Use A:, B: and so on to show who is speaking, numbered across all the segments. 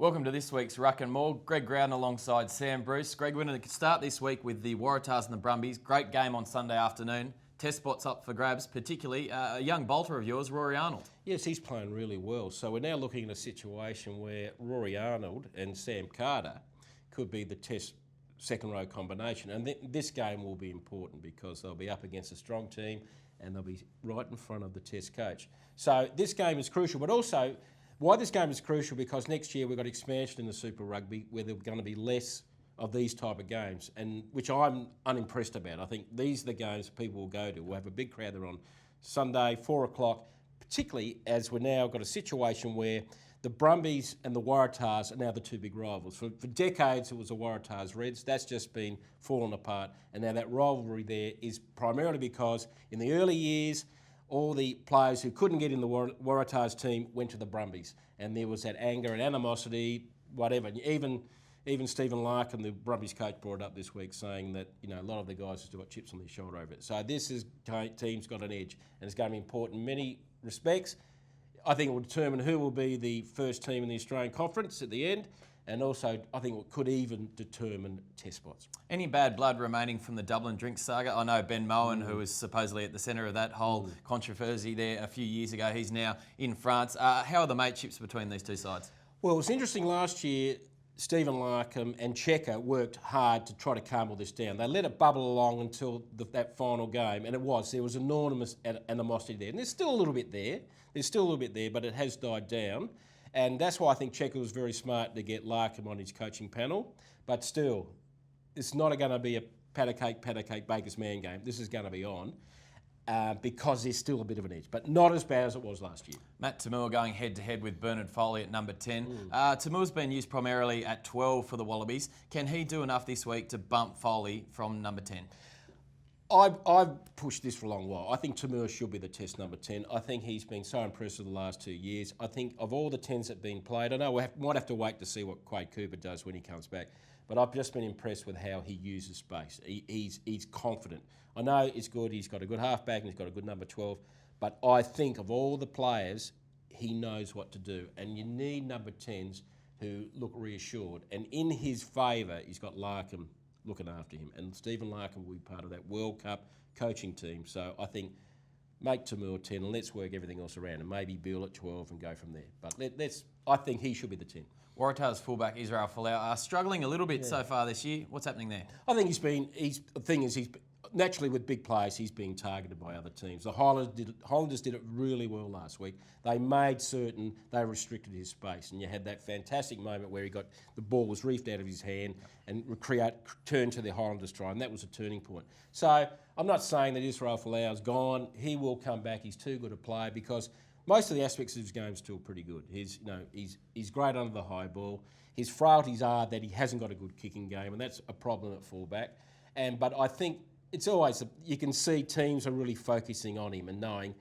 A: Welcome to this week's Ruck'n Maul. Greg Growden alongside Sam Bruce. Greg, we're going to start this week with the Waratahs and the Brumbies. Great game on Sunday afternoon. Test spots up for grabs, particularly a young bolter of yours, Rory Arnold.
B: Yes, he's playing really well. So we're now looking at a situation where Rory Arnold and Sam Carter could be the Test second row combination. And this game will be important because they'll be up against a strong team and they'll be right in front of the Test coach. So this game is crucial, but also why this game is crucial because next year we've got expansion in the Super Rugby where there's going to be less of these type of games, and which I'm unimpressed about. I think these are the games people will go to. We'll have a big crowd there on Sunday, 4 o'clock, particularly as we're now got a situation where the Brumbies and the Waratahs are now the two big rivals. For decades it was the Waratahs Reds. That's just been fallen apart, and now that rivalry there is primarily because in the early years all the players who couldn't get in the Waratahs team went to the Brumbies, and there was that anger and animosity, whatever. Even Stephen Larkin, the Brumbies coach, brought it up this week saying that a lot of the guys have still got chips on their shoulder over it. So this team's got an edge, and it's going to be important in many respects. I think it will determine who will be the first team in the Australian Conference at the end, and also I think it could even determine Test spots.
A: Any bad blood remaining from the Dublin drinks saga? I know Ben Moen, who was supposedly at the centre of that whole controversy there a few years ago, he's now in France. How are the mateships between these two sides? Well,
B: it was interesting last year. Stephen Larkham and Checker worked hard to try to calm all this down. They let it bubble along until that final game, and there was enormous animosity there. And there's still a little bit there. But it has died down. And that's why I think Checker was very smart to get Larkham on his coaching panel. But still, it's not going to be a pat a cake, baker's man game. This is going to be on. Because there's still a bit of an edge, but not as bad as it was last year.
A: Matt Toomua going head-to-head with Bernard Foley at number 10. Tumua's been used primarily at 12 for the Wallabies. Can he do enough this week to bump Foley from number 10?
B: I've pushed this for a long while. I think Toomua should be the Test number 10. I think he's been so impressive the last 2 years. I think of all the 10s that have been played, I know we might have to wait to see what Quade Cooper does when he comes back, but I've just been impressed with how he uses space. He's confident. I know it's good, he's got a good halfback and he's got a good number 12, but I think of all the players, he knows what to do. And you need number 10s who look reassured. And in his favour, he's got Larkham looking after him. And Stephen Larkham will be part of that World Cup coaching team. So I think make Toomua 10 and let's work everything else around and maybe Beale at 12 and go from there. But I think he should be the 10.
A: Waratahs fullback Israel Folau are struggling a little bit so far this year. What's happening there?
B: I think he's naturally with big players, he's being targeted by other teams. The Highlanders did it really well last week. They made certain they restricted his space, and you had that fantastic moment where the ball was reefed out of his hand and turned to the Highlanders try, and that was a turning point. So I'm not saying that Israel Folau's gone. He will come back. He's too good a player because most of the aspects of his game are still pretty good. He's great under the high ball. His frailties are that he hasn't got a good kicking game, and that's a problem at fullback. But I think it's always, you can see teams are really focusing on him and knowing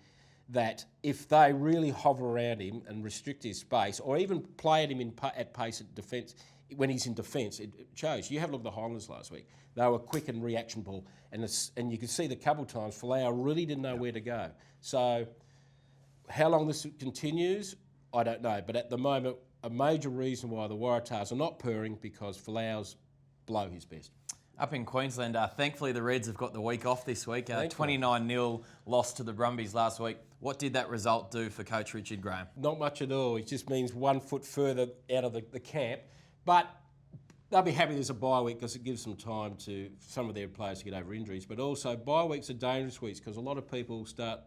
B: that if they really hover around him and restrict his space or even play at him at pace at defence, when he's in defence, it shows. You have a look at the Highlanders last week. They were quick and reaction ball, and you could see the couple of times Folau really didn't know where to go. So how long this continues, I don't know. But at the moment, a major reason why the Waratahs are not purring because Folau's below his best.
A: Up in Queensland, thankfully the Reds have got the week off this week. 29-0 loss to the Brumbies last week. What did that result do for Coach Richard Graham?
B: Not much at all. It just means 1 foot further out of the camp. But they'll be happy there's a bye week because it gives them time to some of their players to get over injuries. But also bye weeks are dangerous weeks because a lot of people start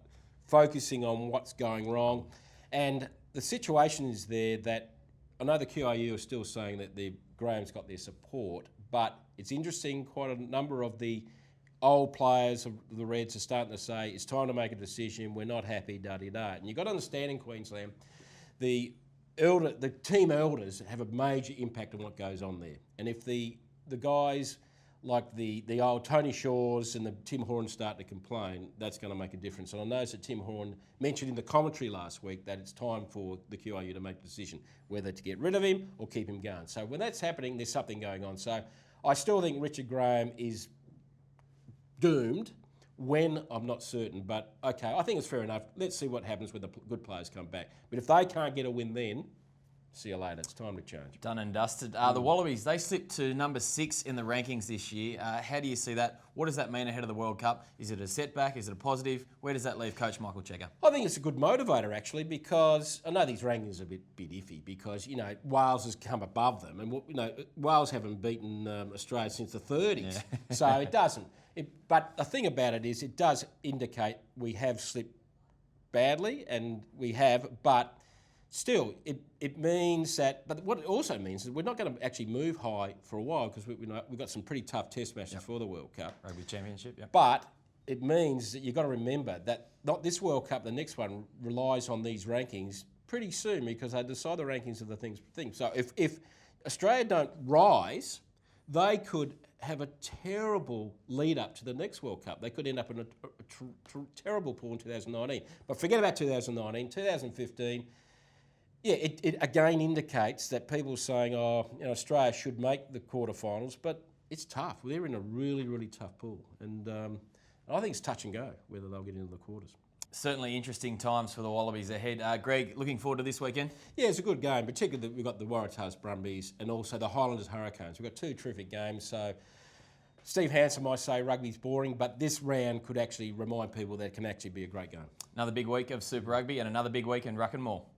B: focusing on what's going wrong. And the situation is there that I know the QRU are still saying that Graham's got their support, but it's interesting, quite a number of the old players of the Reds are starting to say, it's time to make a decision, we're not happy, da-da-da. And you've got to understand in Queensland, the team elders have a major impact on what goes on there. And if the guys like the old Tony Shaws and the Tim Horn start to complain, that's going to make a difference. And I noticed that Tim Horn mentioned in the commentary last week that it's time for the QRU to make a decision whether to get rid of him or keep him going. So when that's happening, there's something going on. So I still think Richard Graham is doomed. When, I'm not certain, but okay, I think it's fair enough. Let's see what happens when the good players come back. But if they can't get a win then, See you later. It's time to change.
A: Done and dusted. The Wallabies, they slipped to number 6 in the rankings this year. How do you see that? What does that mean ahead of the World Cup? Is it a setback? Is it a positive? Where does that leave Coach Michael Checker?
B: I think it's a good motivator, actually, because I know these rankings are a bit iffy because, Wales has come above them. And, Wales haven't beaten Australia since the 30s. Yeah. So it doesn't. But the thing about it is it does indicate we have slipped badly, and we have, but still, it means that. But what it also means is we're not going to actually move high for a while because we've got some pretty tough test matches for the World Cup.
A: Rugby Championship, yeah.
B: But it means that you've got to remember that not this World Cup, the next one relies on these rankings pretty soon because they decide the rankings of the things. So if Australia don't rise, they could have a terrible lead up to the next World Cup. They could end up in a terrible pool in 2019. But forget about 2019, 2015. Yeah, it again indicates that people are saying, Australia should make the quarterfinals, but it's tough. They're in a really, really tough pool. And I think it's touch and go whether they'll get into the quarters.
A: Certainly interesting times for the Wallabies ahead. Greg, looking forward to this weekend?
B: Yeah, it's a good game, particularly that we've got the Waratahs Brumbies and also the Highlanders Hurricanes. We've got two terrific games, so Steve Hansen might say rugby's boring, but this round could actually remind people that it can actually be a great game.
A: Another big week of Super Rugby and another big week in Ruck'n Maul.